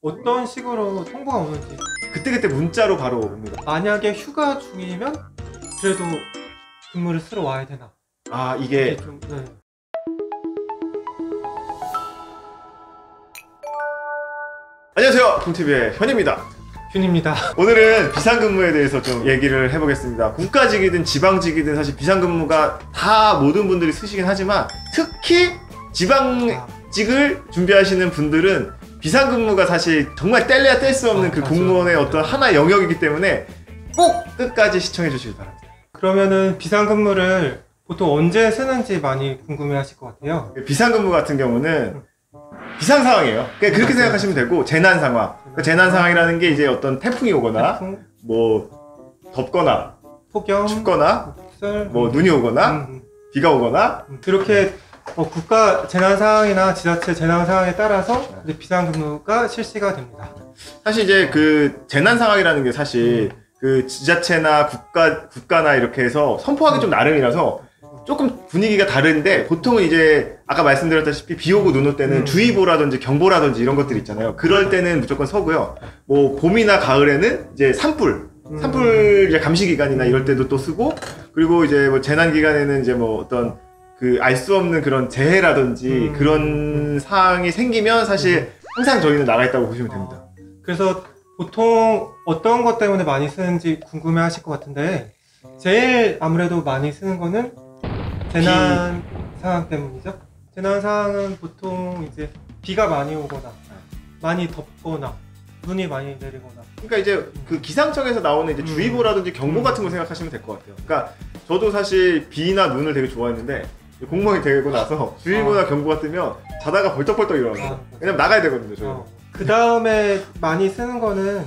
어떤 식으로 통보가 오는지. 그때그때 문자로 바로 옵니다. 만약에 휴가 중이면 그래도 근무를 쓰러 와야 되나? 아, 이게 좀, 네. 안녕하세요, 동티비의 현입니다. 균입니다. 오늘은 비상근무에 대해서 좀 얘기를 해보겠습니다. 국가직이든 지방직이든 사실 비상근무가 다 모든 분들이 쓰시긴 하지만 특히 지방직을 준비하시는 분들은 비상근무가 사실 정말 뗄래야 뗄 수 없는 그 맞아요. 공무원의 어떤 하나의 영역이기 때문에 꼭 끝까지 시청해 주시기 바랍니다. 그러면은 비상근무를 보통 언제 쓰는지 많이 궁금해 하실 것 같아요. 비상근무 같은 경우는 비상 상황이에요. 그렇게 생각하시면 되고, 재난 상황. 그 재난 상황이라는 게 이제 어떤 태풍이 오거나, 태풍, 뭐 덥거나, 폭염, 춥거나, 폭설, 뭐 눈이 오거나, 비가 오거나. 그렇게 국가 재난 상황이나 지자체 재난 상황에 따라서 이제 비상근무가 실시가 됩니다. 사실 이제 그 재난 상황이라는 게 사실 그 지자체나 국가나 이렇게 해서 선포하기 좀 나름이라서 조금 분위기가 다른데, 보통은 이제 아까 말씀드렸다시피 비 오고 눈 올 때는 주의보라든지 경보라든지 이런 것들이 있잖아요. 그럴 때는 무조건 서고요. 뭐 봄이나 가을에는 이제 산불 이제 감시 기간이나 이럴 때도 또 쓰고, 그리고 이제 뭐 재난 기간에는 이제 뭐 어떤 그 알 수 없는 그런 재해라든지 그런 상황이 생기면 사실 항상 저희는 나가 있다고 보시면 됩니다. 그래서 보통 어떤 것 때문에 많이 쓰는지 궁금해 하실 것 같은데, 제일 아무래도 많이 쓰는 거는 재난 상황 때문이죠. 재난 상황은 보통 이제 비가 많이 오거나 많이 덥거나 눈이 많이 내리거나. 그러니까 이제 그 기상청에서 나오는 이제 주의보라든지 경보 같은 거 생각하시면 될 것 같아요. 그러니까 저도 사실 비나 눈을 되게 좋아했는데 공무원이 되고 나서 주의보나 경보가 뜨면 자다가 벌떡벌떡 일어나요. 왜냐면 나가야 되거든요, 저희. 그 다음에 많이 쓰는 거는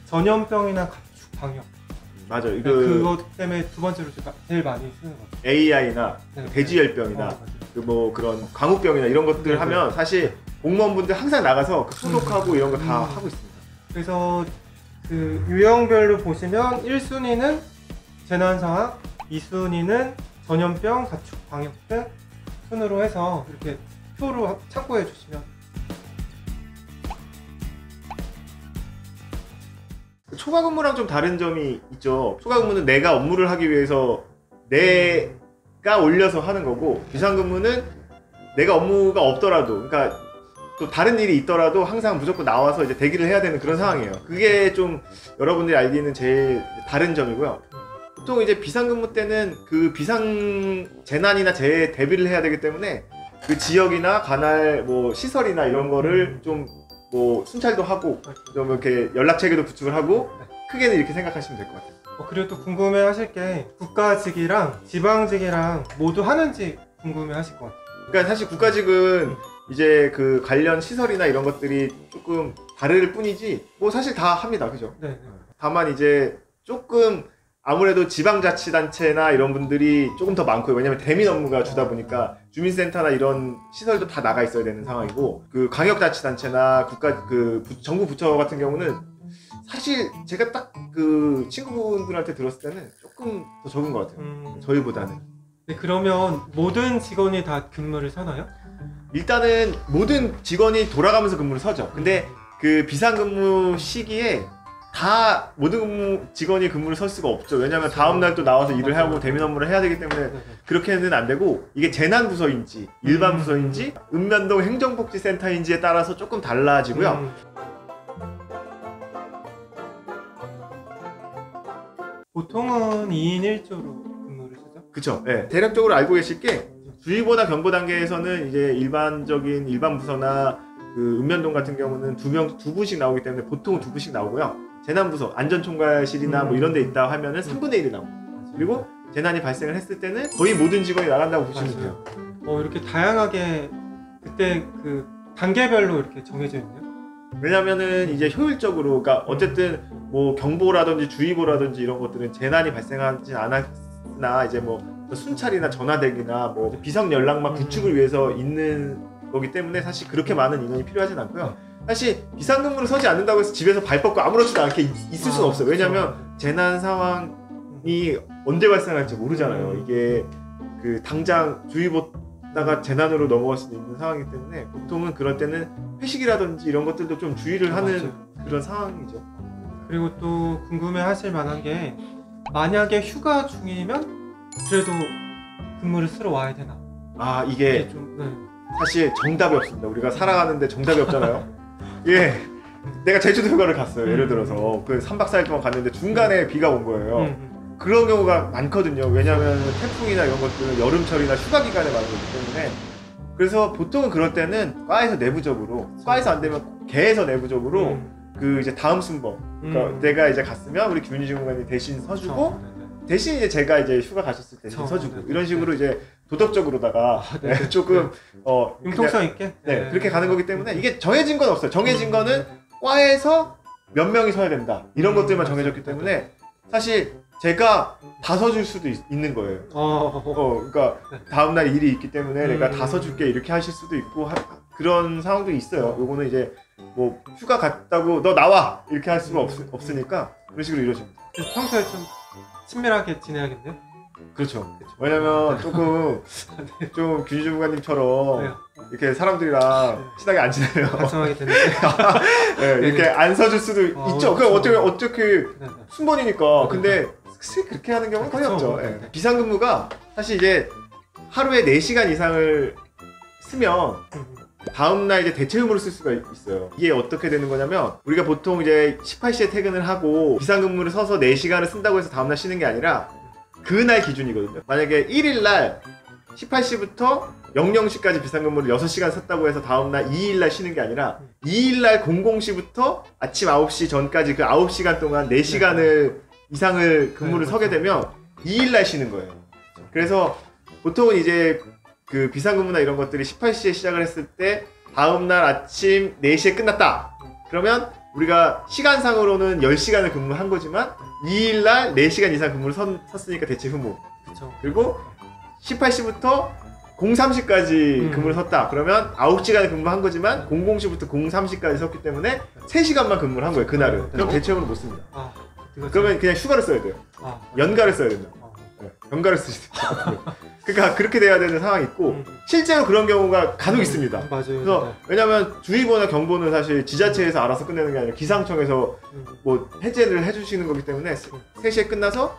전염병이나 가축 방역. 맞아요. 그것 때문에 두 번째로 제일 많이 쓰는 거죠. AI나 돼지열병이나 그 뭐 그런 광우병이나 이런 것들 하면 사실 공무원분들 항상 나가서 그 소독하고 이런 거 다 하고 있습니다. 그래서 그 유형별로 보시면 1순위는 재난 상황, 2순위는 전염병, 가축 방역 등 순으로 해서 이렇게 표로 참고해 주시면. 초과 근무랑 좀 다른 점이 있죠. 초과 근무는 내가 업무를 하기 위해서 내가 올려서 하는 거고, 비상근무는 내가 업무가 없더라도, 그러니까 또 다른 일이 있더라도 항상 무조건 나와서 이제 대기를 해야 되는 그런 상황이에요. 그게 좀 여러분들이 알기는 제일 다른 점이고요. 보통 이제 비상근무 때는 그 비상 재난이나 재해 대비를 해야 되기 때문에 그 지역이나 관할 뭐 시설이나 이런 거를 좀 뭐 순찰도 하고 좀 이렇게 연락 체계도 구축을 하고, 크게는 이렇게 생각하시면 될 것 같아요. 그리고 또 궁금해 하실 게 국가직이랑 지방직이랑 모두 하는지 궁금해 하실 것 같아요. 그러니까 사실 국가직은 이제 그 관련 시설이나 이런 것들이 조금 다를 뿐이지 뭐 사실 다 합니다. 그죠? 네. 다만 이제 조금 아무래도 지방자치단체나 이런 분들이 조금 더 많고요. 왜냐면 대민 업무가 주다 보니까 주민센터나 이런 시설도 다 나가 있어야 되는 상황이고, 그 광역자치단체나 정부 부처 같은 경우는 사실 제가 딱 그 친구분들한테 들었을 때는 조금 더 적은 것 같아요. 저희보다는. 네, 그러면 모든 직원이 다 근무를 서나요? 일단은 모든 직원이 돌아가면서 근무를 서죠. 근데 그 비상근무 시기에 다 모든 직원이 근무를 설 수가 없죠. 왜냐면 다음날 또 나와서 일을 하고 대민 업무를 해야 되기 때문에 그렇게는 안 되고, 이게 재난부서인지 일반 부서인지 읍면동 행정복지센터인지에 따라서 조금 달라지고요. 보통은 2인 1조로 근무를 쓰죠? 그쵸. 네. 대략적으로 알고 계실 게, 주의보나 경보 단계에서는 이제 일반 부서나 그 읍면동 같은 경우는 두 분씩 나오기 때문에 보통은 2분씩 나오고요. 재난부서, 안전총괄실이나 뭐 이런 데 있다 하면은 3분의 1이 나오고, 그리고 재난이 발생을 했을 때는 거의 모든 직원이 나간다고 보시면 돼요. 이렇게 다양하게 그때 그 단계별로 이렇게 정해져 있네요. 왜냐면은 이제 효율적으로, 그러니까 어쨌든 뭐 경보라든지 주의보라든지 이런 것들은 재난이 발생하지 않았나, 이제 뭐 순찰이나 전화대기나 뭐 비상 연락망 구축을 위해서 있는 거기 때문에 사실 그렇게 많은 인원이 필요하진 않고요. 사실 비상근무를 서지 않는다고 해서 집에서 발 뻗고 아무렇지도 않게 있을 수는 없어요. 왜냐면 재난 상황이 언제 발생할지 모르잖아요. 이게 그 당장 주의보 있다가 재난으로 넘어갈 수도 있는 상황이기 때문에 보통은 그럴 때는 회식이라든지 이런 것들도 좀 주의를 하는 맞아요. 그런 상황이죠. 그리고 또 궁금해 하실 만한 게 만약에 휴가 중이면 그래도 근무를 쓰러 와야 되나? 아 이게 좀 사실 정답이 없습니다. 우리가 살아가는데 정답이 없잖아요. 예, 내가 제주도 휴가를 갔어요. 예를 들어서 그 3박 4일 동안 갔는데 중간에 비가 온 거예요. 그런 경우가 많거든요. 왜냐하면 태풍이나 이런 것들은 여름철이나 휴가 기간에 많이 오기 때문에. 그래서 보통은 그럴 때는 과에서 내부적으로, 과에서 안 되면 개에서 내부적으로 그 이제 다음 순번, 그러니까 내가 이제 갔으면 우리 김윤희 주무관이 대신 서주고 대신 이제 제가 이제 휴가 가셨을 때 대신 서주고 이런 식으로 이제 도덕적으로다가 조금 융통성 있게 그렇게 가는 거기 때문에 이게 정해진 건 없어요. 정해진 거는 과에서 몇 명이 서야 된다 이런 것들만 정해졌기 때문에 사실 제가 다 서줄 수도 있는 거예요. 그러니까 다음날 일이 있기 때문에 내가 다 서줄게 이렇게 하실 수도 있고 그런 상황도 있어요. 요거는 이제 뭐 휴가 갔다고 너 나와 이렇게 할 수가 없으니까 그런 식으로 이루어집니다. 평소에 좀 친밀하게 지내야겠네요. 그렇죠. 왜냐면 조금 좀 규지 주무관님처럼 이렇게 사람들이랑 친하게 안 지내요. 발성하게 되는데 이렇게 안 서줄 수도 있죠. 그럼 어떻게 순번이니까. 근데 그렇게 하는 경우는 거의 없죠. 비상근무가 사실 이제 하루에 4시간 이상을 쓰면 다음날 이제 대체 의무를 쓸 수가 있어요. 이게 어떻게 되는 거냐면 우리가 보통 이제 18시에 퇴근을 하고 비상근무를 서서 4시간을 쓴다고 해서 다음날 쉬는 게 아니라 그날 기준이거든요. 만약에 1일날 18시부터 00시까지 비상근무를 6시간 썼다고 해서 다음날 2일날 쉬는 게 아니라 2일날 00시부터 아침 9시 전까지 그 9시간 동안 4시간을 이상을 근무를 서게 되면 2일날 쉬는 거예요. 그래서 보통은 이제 그 비상근무나 이런 것들이 18시에 시작을 했을 때 다음날 아침 4시에 끝났다. 그러면 우리가 시간상으로는 10시간을 근무한 거지만 2일날 4시간 이상 근무를 섰으니까 대체 의무. 그리고 18시부터 03시까지 근무를 섰다. 그러면 9시간을 근무한 거지만 00시부터 03시까지 섰기 때문에 3시간만 근무를 한 거예요. 그날은. 그럼 대체 의무를 못 씁니다. 그러면 그냥 휴가를 써야 돼요. 연가를 써야 된다. 연가를 쓰시죠. 그러니까 그렇게 돼야 되는 상황이 있고 실제로 그런 경우가 간혹 있습니다. 맞아요. 그래서 왜냐하면 주의보나 경보는 사실 지자체에서 알아서 끝내는 게 아니라 기상청에서 뭐 해제를 해주시는 거기 때문에 3시에 끝나서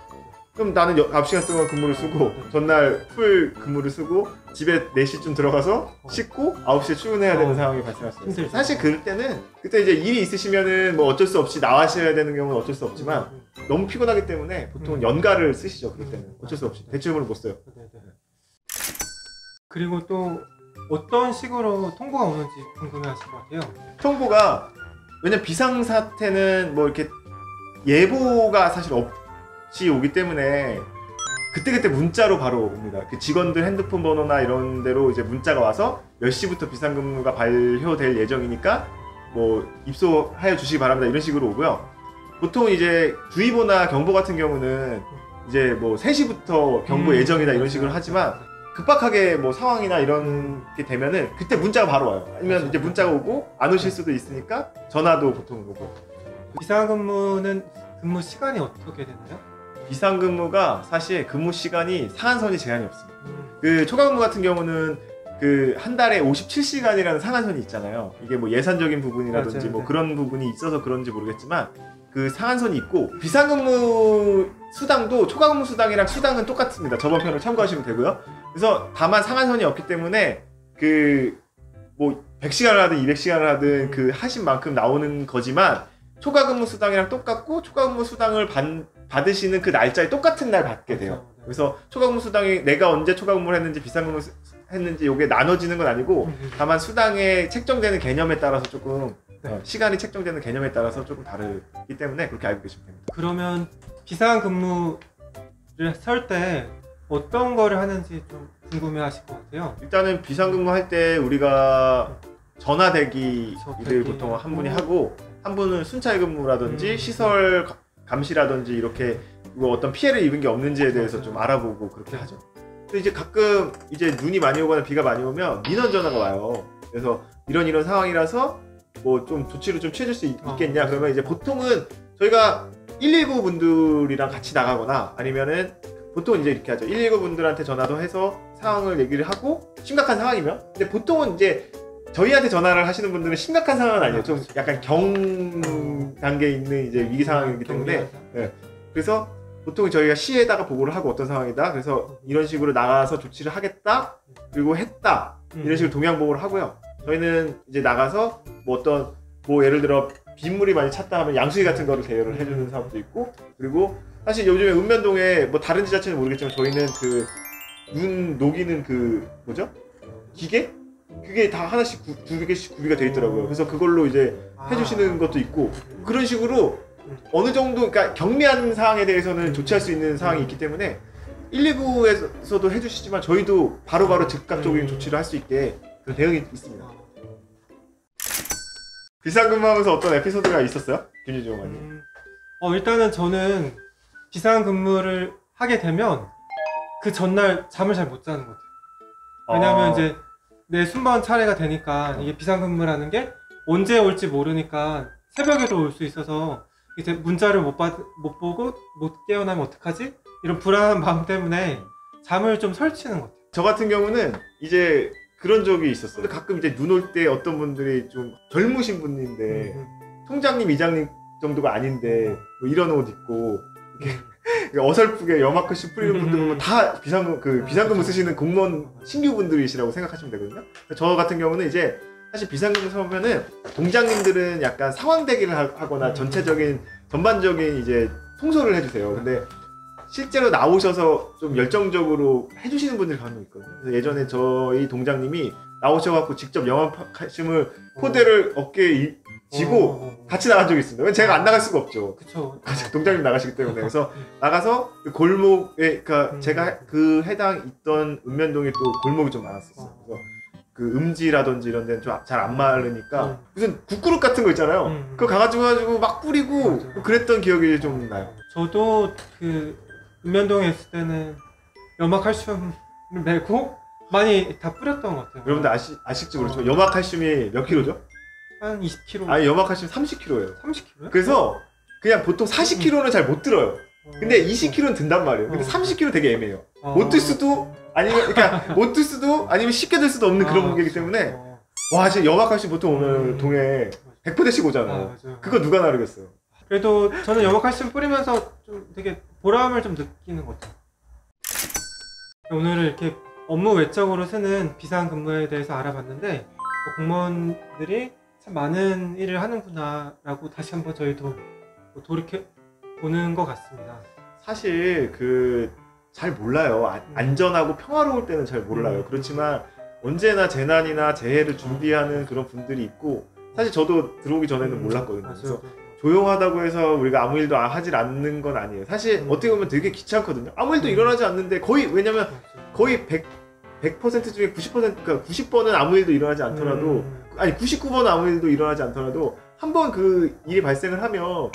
그럼 나는 9시간 동안 근무를 쓰고 전날 풀 근무를 쓰고 집에 4시쯤 들어가서 씻고 9시에 출근해야 되는 상황이 발생할 수 있어요. 사실 그럴 때는 그때 이제 일이 있으시면은 뭐 어쩔 수 없이 나와셔야 되는 경우는 어쩔 수 없지만 너무 피곤하기 때문에 보통 연가를 쓰시죠. 그럴 때는 어쩔 수 없이 대체 의무를 못 써요. 그리고 또 어떤 식으로 통보가 오는지 궁금해하실 것 같아요. 통보가 왜냐면 비상사태는 뭐 이렇게 예보가 사실 없이 오기 때문에 그때그때 문자로 바로 옵니다. 그 직원들 핸드폰 번호나 이런 데로 이제 문자가 와서 몇 시부터 비상근무가 발효될 예정이니까 뭐 입소하여 주시기 바랍니다 이런 식으로 오고요. 보통 이제 주의보나 경보 같은 경우는 이제 뭐 3시부터 경보 예정이다 이런 식으로 하지만 급박하게 뭐 상황이나 이런 게 되면은 그때 문자가 바로 와요. 아니면 이제 문자가 오고 안 오실 수도 있으니까 전화도 보통 오고. 비상근무는 근무 시간이 어떻게 되나요? 비상근무가 사실 근무 시간이 상한선이 제한이 없습니다. 그 초과근무 같은 경우는 그 한 달에 57시간이라는 상한선이 있잖아요. 이게 뭐 예산적인 부분이라든지 맞아요. 뭐 그런 부분이 있어서 그런지 모르겠지만 그 상한선이 있고 비상근무 수당도 초과근무 수당이랑 수당은 똑같습니다. 저번 편을 참고하시면 되고요. 그래서 다만 상한선이 없기 때문에 그 뭐 100시간을 하든 200시간을 하든 그 하신 만큼 나오는 거지만 초과근무 수당이랑 똑같고 초과근무 수당을 받으시는 그 날짜에 똑같은 날 받게 돼요. 그래서 초과근무 수당이 내가 언제 초과근무를 했는지 비상근무 했는지 이게 나눠지는 건 아니고 다만 수당에 책정되는 개념에 따라서 조금 시간이 책정되는 개념에 따라서 조금 다르기 때문에 그렇게 알고 계시면 됩니다. 그러면 비상근무를 설 때 어떤 거를 하는지 좀 궁금해하실 것 같아요. 일단은 비상근무 할 때 우리가 전화 대기를 보통 한 분이 하고 한 분은 순찰 근무라든지 시설 감시라든지 이렇게 뭐 어떤 피해를 입은 게 없는지에 대해서 좀 알아보고 그렇게 하죠. 근데 이제 가끔 이제 눈이 많이 오거나 비가 많이 오면 민원 전화가 와요. 그래서 이런 상황이라서 뭐 좀 조치를 좀 취해줄 수 있겠냐 그러면 이제 보통은 저희가 119 분들이랑 같이 나가거나 아니면은 보통 이제 이렇게 하죠. 119 분들한테 전화도 해서 상황을 얘기를 하고 심각한 상황이면 근데 보통은 이제 저희한테 전화를 하시는 분들은 심각한 상황은 아니에요. 좀 약간 경 단계에 있는 이제 위기 상황이기 때문에 그래서 보통 저희가 시에다가 보고를 하고 어떤 상황이다. 그래서 이런 식으로 나가서 조치를 하겠다. 그리고 했다. 이런 식으로 동향 보고를 하고요. 저희는 이제 나가서 뭐 어떤 뭐 예를 들어 빗물이 많이 찼다 하면 양수기 같은 거를 대여를 해주는 사업도 있고 그리고 사실 요즘에 읍면동에 뭐 다른 지자체는 모르겠지만 저희는 그 눈 녹이는 그 뭐죠? 기계? 그게 다 하나씩 두 개씩 구비가 돼 있더라고요. 그래서 그걸로 이제 해주시는 것도 있고 그런 식으로 어느 정도 그러니까 경미한 상황에 대해서는 조치할 수 있는 상황이 있기 때문에 119에서도 해주시지만 저희도 바로바로 즉각적인 조치를 할 수 있게 그런 대응이 있습니다. 비상근무하면서 어떤 에피소드가 있었어요? 김유주 의원님. 일단은 저는 비상근무를 하게 되면 그 전날 잠을 잘 못 자는 것 같아요. 왜냐면 이제 내 순번 차례가 되니까 이게 비상근무라는 게 언제 올지 모르니까 새벽에도 올 수 있어서 이제 문자를 못 보고 못 깨어나면 어떡하지? 이런 불안한 마음 때문에 잠을 좀 설치는 것 같아요. 저 같은 경우는 이제 그런 적이 있었어요. 근데 가끔 이제 눈 올 때 어떤 분들이 좀 젊으신 분인데 통장님, 이장님 정도가 아닌데 뭐 이런 옷 입고 어설프게 염화칼슘 뿌리는 분들 보면 다 비상근무 쓰시는 공무원 신규분들이시라고 생각하시면 되거든요. 저 같은 경우는 이제 사실 비상근무 서면은 동장님들은 약간 상황 대기를 하거나 전반적인 이제 통솔을 해주세요. 근데 실제로 나오셔서 좀 열정적으로 해주시는 분들이 간혹 있거든요. 그래서 예전에 저희 동장님이 나오셔갖고 직접 염화칼슘을 포대를 어깨에 지고 같이 나간 적이 있습니다. 제가 안 나갈 수가 없죠. 그쵸. 동장님 나가시기 때문에. 그래서 나가서 그 골목에, 그러니까 제가 그 해당 있던 읍면동에 또 골목이 좀 많았었어요. 그래서 그 음지라든지 이런 데는 좀 잘 안 마르니까 무슨 국그릇 같은 거 있잖아요. 그거 가가지고 막 뿌리고 뭐 그랬던 기억이 좀 나요. 저도 그 읍면동에 있을 때는 염화칼슘을 메고 많이 다 뿌렸던 것 같아요. 여러분들 아실지 모르지만 염화칼슘이 몇 킬로죠? 한 20kg. 아니 염화칼슘 30kg예요. 30kg요? 그래서 그냥 보통 40kg는 잘 못 들어요. 근데 20kg는 든단 말이에요. 근데 30kg 되게 애매해요. 못 들 수도 아니면 그러니까 못 들 수도 아니면 쉽게 들 수도 없는 그런 무게이기 때문에 와 지금 염화칼슘 보통 오늘 동에 100포대씩 오잖아요. 그거 누가 나르겠어요. 그래도 저는 염화칼슘 뿌리면서 좀 되게 보람을 좀 느끼는 것 같아요. 오늘은 이렇게 업무 외적으로 쓰는 비상근무에 대해서 알아봤는데 공무원들이 참 많은 일을 하는구나 라고 다시 한번 저희도 돌이켜 보는 것 같습니다. 사실 잘 몰라요. 안전하고 평화로울 때는 잘 몰라요. 그렇지만 언제나 재난이나 재해를 준비하는 그런 분들이 있고 사실 저도 들어오기 전에는 몰랐거든요. 그래서 조용하다고 해서 우리가 아무 일도 하질 않는 건 아니에요. 사실 어떻게 보면 되게 귀찮거든요. 아무 일도 일어나지 않는데 거의 왜냐면 거의 100% 중에 90% 그러니까 90번은 아무 일도 일어나지 않더라도 아니 99번은 아무 일도 일어나지 않더라도 한 번 그 일이 발생을 하면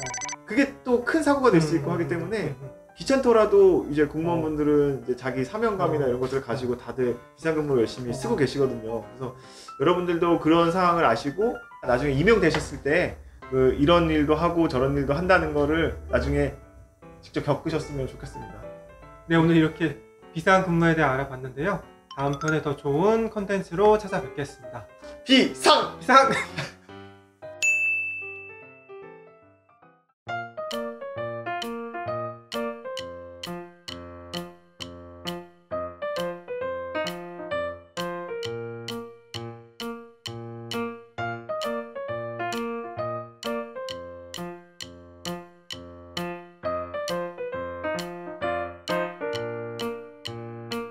그게 또 큰 사고가 될 수 있고 하기 때문에 귀찮더라도 이제 공무원분들은 이제 자기 사명감이나 이런 것들을 가지고 다들 비상근무를 열심히 쓰고 계시거든요. 그래서 여러분들도 그런 상황을 아시고 나중에 임용되셨을 때 이런 일도 하고 저런 일도 한다는 거를 나중에 직접 겪으셨으면 좋겠습니다. 네, 오늘 이렇게 비상근무에 대해 알아봤는데요. 다음 편에 더 좋은 컨텐츠로 찾아뵙겠습니다. 비상!